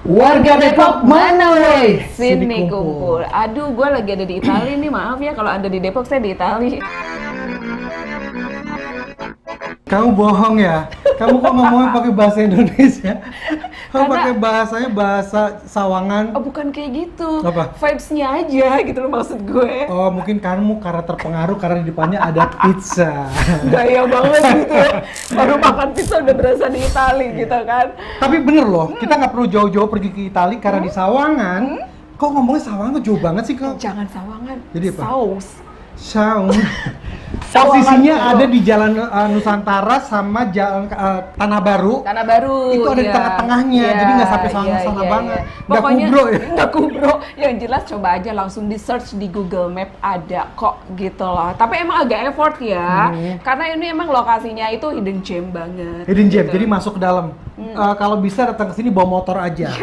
Warga Depok mana weh? Sini kumpul. Aduh, gue lagi ada di Itali nih, maaf ya kalau Anda di Depok, saya di Itali. Kamu bohong ya? Kamu kok ngomongnya pakai bahasa Indonesia? Kamu Karena- pakai bahasanya bahasa Sawangan? Oh, bukan kayak gitu. Apa? Vibes-nya aja gitu loh maksud gue. Oh, mungkin kamu karena terpengaruh karena di depannya ada pizza. Gaya banget gitu ya. Baru makan pizza udah berasa di Itali gitu kan. Tapi bener loh, kita nggak perlu jauh-jauh pergi ke Italia karena di Sawangan. Kok ngomongnya Sawangan tuh jauh banget sih kok? Jangan Sawangan. Jadi apa? Saus. Posisinya Sawangan. ada di Jalan Nusantara sama Jalan Tanah Baru. Tanah Baru. Itu ada di iya. tengah-tengahnya, Iya, jadi nggak sampai sana iya, banget. iya. Nggak Pokoknya kubro ya? nggak kubro. Yang jelas coba aja langsung di search di Google Map ada kok gitu loh. Tapi emang agak effort ya, karena ini emang lokasinya itu hidden gem banget. Hidden gem, gitu. jadi masuk ke dalam. Kalau bisa datang ke sini bawa motor aja.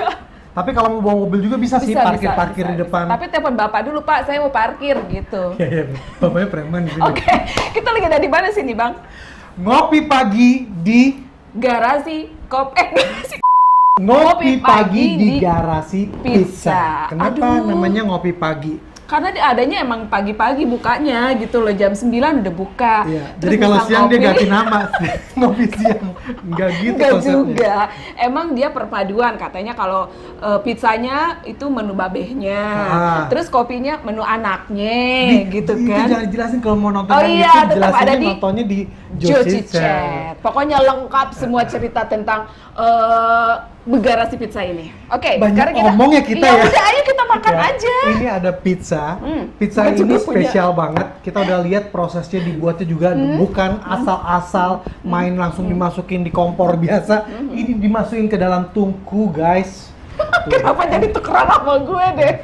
Tapi kalau mau bawa mobil juga bisa, sih, parkir di depan. Tapi telepon bapak dulu, Pak, saya mau parkir gitu. Iya, bapaknya preman di sini. Oke, kita lagi ada di mana sini, Bang? Ngopi pagi di Garasi garasi Ngopi pagi di Garasi Pizza. Pizza. Kenapa Aduh. namanya ngopi pagi? Karena adanya emang pagi-pagi bukanya gitu loh, jam 9 udah buka. Iya. Terus Jadi kalau bisa siang dia ngopi. ganti nama, ngopi siang. Enggak gitu Enggak konsepnya. juga. Emang dia perpaduan, katanya kalau pizzanya itu menu babehnya. Terus kopinya menu anaknya gitu itu kan. jangan jelasin kalau mau nonton Oh yang iya, itu, tetap jelasinnya ada di nontonnya di Joci Chat. Pokoknya lengkap semua cerita tentang Garasi Pizza ini. Oke, Banyak sekarang kita ngomong ya kita ya. Udah, ayo kita makan Ya, aja. Ini ada pizza. Pizza Gua ini juga punya. spesial banget. Kita udah lihat prosesnya dibuatnya juga bukan asal-asal main langsung dimasukin di kompor biasa. Ini dimasukin ke dalam tungku, guys. Kenapa jadi tukeran sama gue deh?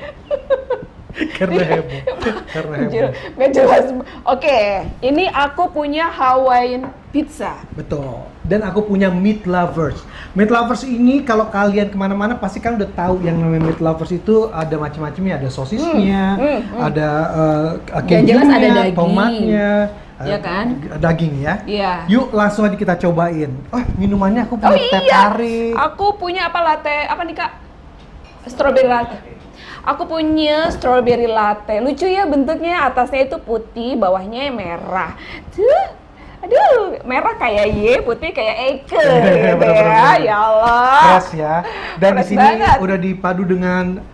Karena heboh. Karena heboh. Nggak jelas. Oke, ini aku punya Hawaiian pizza. Betul. Dan aku punya meat lovers. Meat lovers ini kalau kalian kemana-mana pasti kan udah tahu yang namanya meat lovers itu ada macam-macamnya. Ada sosisnya, ada Yang jelas kejunya, ada daging. tomatnya, Iya kan? daging ya. Iya. Yuk langsung aja kita cobain. Oh minumannya aku Oh punya teh iya, tarik. aku punya apa latte? Apa nih Kak? Strawberry latte. Aku punya strawberry latte. Lucu ya bentuknya, atasnya itu putih, bawahnya merah. Tuh, aduh, merah kayak Y, putih kayak Eike. Gitu Bener-bener. ya, ya Allah. Fresh ya. Dan di Fresh sini banget. udah dipadu dengan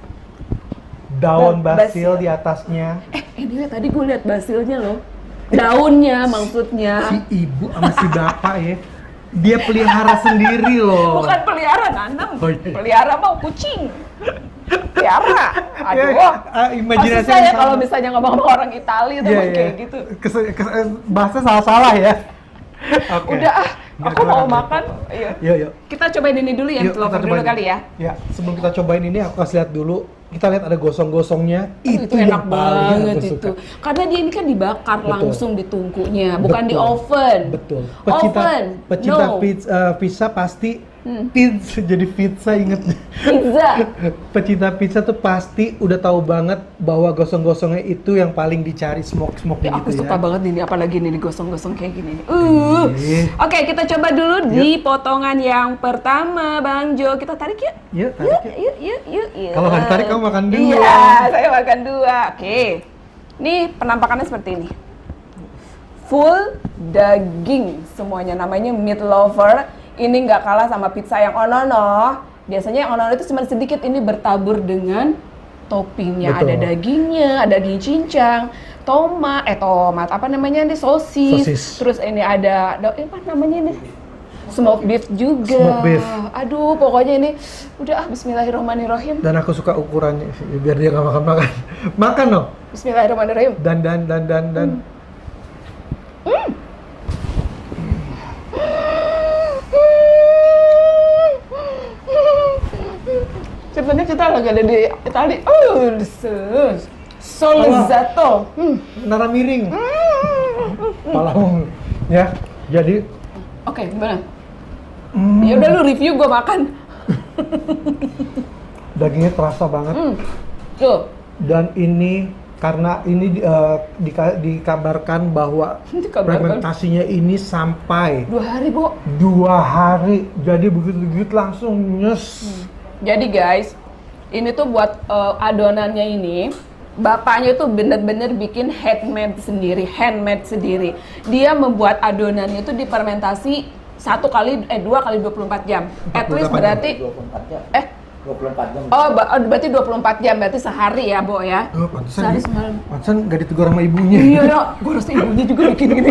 daun basil Basil. di atasnya. Ini lihat, tadi gue lihat basilnya loh. Daunnya maksudnya. Si ibu sama si bapak ya, dia pelihara sendiri loh. Bukan pelihara, nanam. Oh, iya. Pelihara mau kucing. Pelihara. Aduh. Imajinasi Pasti saya kalau misalnya ngomong sama orang Itali tuh kayak gitu. Bahasa salah-salah ya. Oke. Udah Nggak aku mau keluar makan. dari- Iya. Yuk. Kita cobain ini dulu ya, Yuk, kita lover dulu cobain. kali ya. Ya, sebelum kita cobain ini aku kasih lihat dulu. Kita lihat ada gosong-gosongnya. Itu yang enak paling banget aku itu. suka. Karena dia ini kan dibakar Betul. langsung di tungkunya, bukan di Betul. oven. Betul. Oven. Pecinta No. pizza pasti pizza jadi pizza inget. Pizza. Pecinta pizza tuh pasti udah tahu banget bahwa gosong-gosongnya itu yang paling dicari smoke Ya, gitu aku ya. suka banget ini, apalagi ini digosong-gosong kayak gini. Ih. Oke, kita coba dulu di potongan yang pertama, Bang Jo. Kita tarik yuk. Yuk, tarik yuk. Yuk. Kalau nggak ditarik, kamu makan dua. Iya, saya makan dua. Oke. Nih penampakannya seperti ini. Full daging semuanya, namanya meat lover. Ini nggak kalah sama pizza yang onono. Biasanya yang onono itu cuma sedikit, ini bertabur dengan toppingnya. Betul. Ada dagingnya, ada daging cincang, tomat, apa namanya ini, sosis. Terus ini ada apa namanya ini? Smoked beef juga. Smoked beef. Aduh, pokoknya ini udah bismillahirrahmanirrahim. Dan aku suka ukurannya biar dia nggak makan. Makan dong. Bismillahirrahmanirrahim. Dan. Sebenarnya kita lagi ada di Itali. Solizzato. Nara miring. Palaung. Ya. Jadi Oke, gimana? Ya udah lu review, gua makan. dagingnya terasa banget. Tuh. Dan ini karena ini dikabarkan bahwa Dikabarkan. fermentasinya ini sampai 2 hari, Bu. 2 hari. Jadi begitu langsung nyes. Jadi guys, ini tuh buat adonannya ini, bapaknya tuh bener-bener bikin handmade sendiri. Dia membuat adonannya itu difermentasi 2 kali 24 jam. At least 48 berarti 24 jam. 24 jam. Berarti 24 jam, berarti sehari ya, Bo ya. Oh, pantesan Sehari semalam. pantesan nggak ditegur sama ibunya. Iya, ya. Gue rasa ibunya juga bikin gini.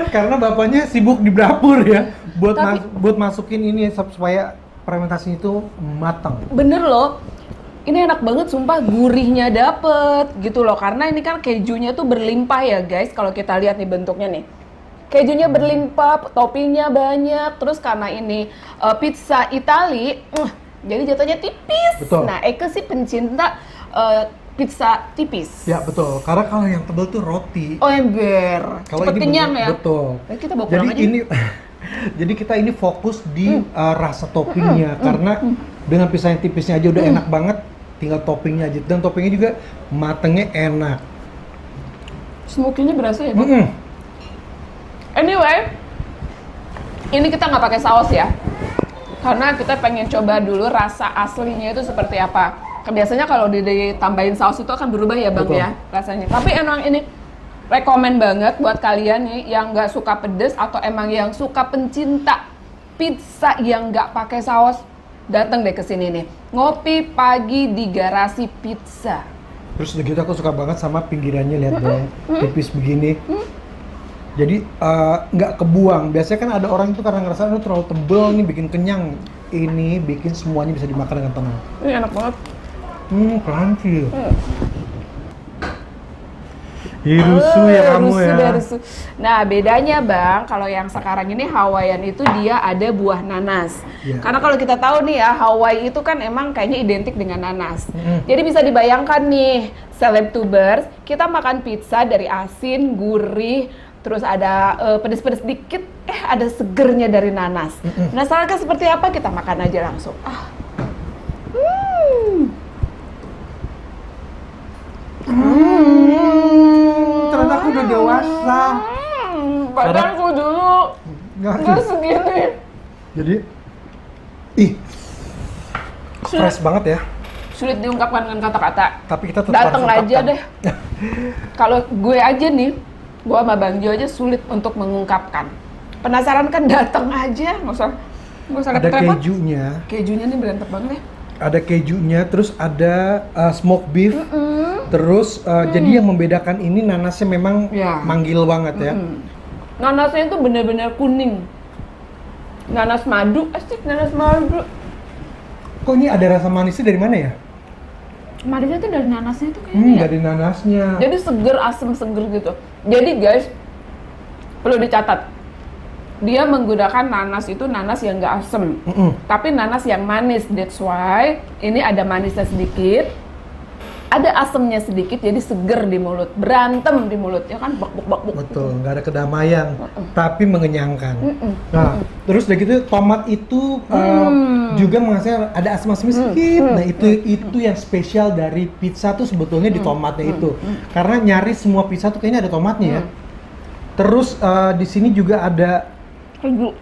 Karena bapaknya sibuk di dapur ya, buat Tapi- buat masukin ini supaya fermentasinya itu matang. Bener loh. Ini enak banget, sumpah gurihnya dapet gitu loh. Karena ini kan kejunya tuh berlimpah ya guys. Kalau kita lihat nih bentuknya nih. Kejunya berlimpah, toppingnya banyak. Terus karena ini pizza Itali, jadi jatuhnya tipis. Betul. Nah, Eke sih pencinta pizza tipis. Ya betul, karena kalau yang tebal tuh roti. Oh ember, cepet kenyang ya. Betul. Baik, kita bawa Jadi pulang aja. ini, jadi kita ini fokus di rasa toppingnya, karena dengan pizza yang tipisnya aja udah enak banget, tinggal toppingnya aja. Dan toppingnya juga matengnya enak. Smoky-nya berasa ya, Bang? Mm-mm. Anyway, ini kita nggak pakai saus ya, karena kita pengen coba dulu rasa aslinya itu seperti apa. Biasanya kalau ditambahin saus itu akan berubah ya Bang Betul. ya rasanya. Tapi emang ini rekomen banget buat kalian nih yang nggak suka pedes atau emang yang suka pencinta pizza yang nggak pakai saus, datang deh ke sini nih. Ngopi pagi di Garasi Pizza. Terus udah gitu aku suka banget sama pinggirannya, lihat dong, tipis begini. Jadi nggak kebuang. Biasanya kan ada orang itu karena ngerasa itu terlalu tebel nih bikin kenyang. Ini bikin semuanya bisa dimakan dengan tenang. Ini enak banget. Crunchy. Hirusu ya kamu rusuh ya. deh, rusuh. Nah bedanya Bang, kalau yang sekarang ini Hawaiian itu dia ada buah nanas. Iya. Karena kalau kita tahu nih ya, Hawaii itu kan emang kayaknya identik dengan nanas. Mm. Jadi bisa dibayangkan nih, Celebtubers, kita makan pizza dari asin, gurih, terus ada pedes-pedes dikit, ada segernya dari nanas. Penasaran kan seperti apa? Kita makan aja langsung. Ternyata aku udah dewasa. Badanku dulu nggak segini. Jadi, fresh banget ya. Sulit diungkapkan dengan kata-kata. Tapi kita tetap Dateng harus aja ungkapkan. deh. Kalau gue aja nih, gue sama Bang Jo aja sulit untuk mengungkapkan. Penasaran kan, datang aja, nggak usah Ada repot-repot. kejunya, Kejunya nih berantap banget ya. ada kejunya, terus ada smoked beef. Terus jadi yang membedakan ini nanasnya memang Ya. manggil banget ya. Nanasnya itu bener-bener kuning. Nanas madu, asik nanas madu. Kok ini ada rasa manisnya dari mana ya? Madunya tuh dari nanasnya itu kayaknya ya. Dari nanasnya. Jadi seger, asem seger gitu. Jadi guys, perlu dicatat. Dia menggunakan nanas itu nanas yang nggak asem. Tapi nanas yang manis. That's why ini ada manisnya sedikit. Ada asemnya sedikit, jadi seger di mulut. Berantem di mulut, ya kan? Bak-bak-bak. Betul, nggak ada kedamaian, tapi mengenyangkan. Nah, terus udah gitu tomat itu juga menghasilkan ada asam-asamnya sedikit. Nah, itu yang spesial dari pizza tuh sebetulnya di tomatnya itu. Karena nyaris semua pizza tuh kayaknya ada tomatnya ya. Terus di sini juga ada Keju.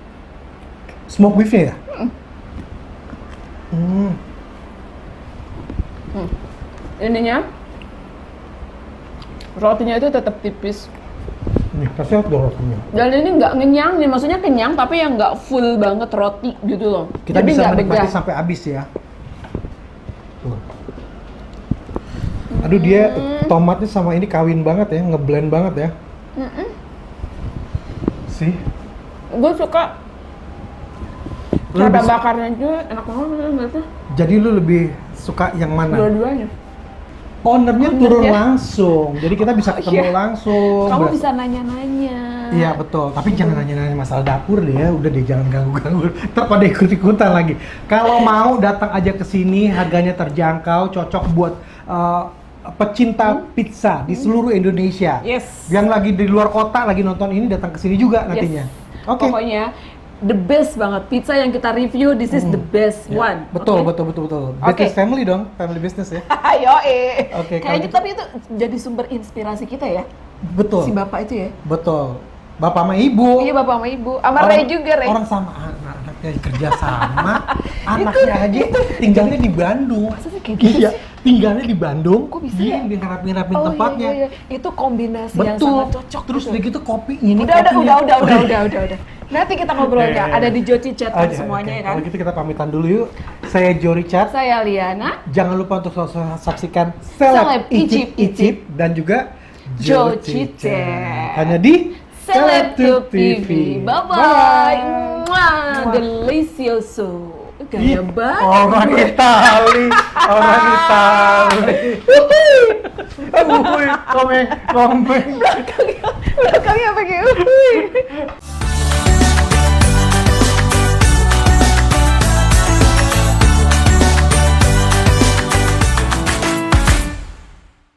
smoke beef-nya ya? Ininya, rotinya itu tetap tipis. Nih, kasih lihat dong rotinya. Dan ini nggak ngenyang nih, maksudnya kenyang tapi yang nggak full banget roti gitu loh. Kita Jadi bisa nggak menikmati begah. sampai habis ya. Tuh. Aduh, dia tomatnya sama ini kawin banget ya, ngeblend banget ya. Sih. Gue suka Lu cara lebih- bakarnya juga enak banget ngeliatnya. Jadi lu lebih suka yang mana? Dua-duanya. Ownernya turun Ownernya. langsung, jadi kita bisa ketemu Iya. langsung. Kamu Beras- bisa nanya-nanya. Iya betul, tapi jangan nanya-nanya masalah dapur deh ya, udah deh jangan ganggu-ganggu, ntar pada ikut-ikutan lagi. Kalau mau datang aja ke sini, harganya terjangkau, cocok buat pecinta pizza di seluruh Indonesia. Yes. Yang lagi di luar kota lagi nonton ini datang ke sini juga nantinya. Yes. Oke. Pokoknya the best banget pizza yang kita review. This is the best Ya, one. Betul, Oke? betul. Oke. Business family dong, family business ya. Ayo, Oke, kalau Kayaknya gitu- tapi itu jadi sumber inspirasi kita ya, Betul. si bapak itu ya. Betul. bapak sama ibu. Iya, bapak sama ibu. Sama Ray juga, Ray. Orang sama anaknya kerja sama, anaknya aja tinggalnya di Bandung. Masa sih kayak gitu Iya, sih? tinggalnya di Bandung. Kok bisa dia ya? yang ngerapin Oh, tempatnya. iya. Itu kombinasi yang Betul. sangat cocok. Terus gitu. udah gitu kopi ini. Udah. kopinya. Nanti kita ngobrolnya Oke. ada di Joci Chat Oke, semuanya oke. ya kan. Kalau gitu kita pamitan dulu yuk. Saya Jory Chat. Saya Liana. Jangan lupa untuk selalu saksikan Seleb Seleb Icip-Icip dan juga Joci Chat. Chat. Hanya di Selebtube TV. Bye-bye. Mwah, delicioso. Gaya banget. Orang Itali, orang Itali. Wih, komeng. Belakangnya pakai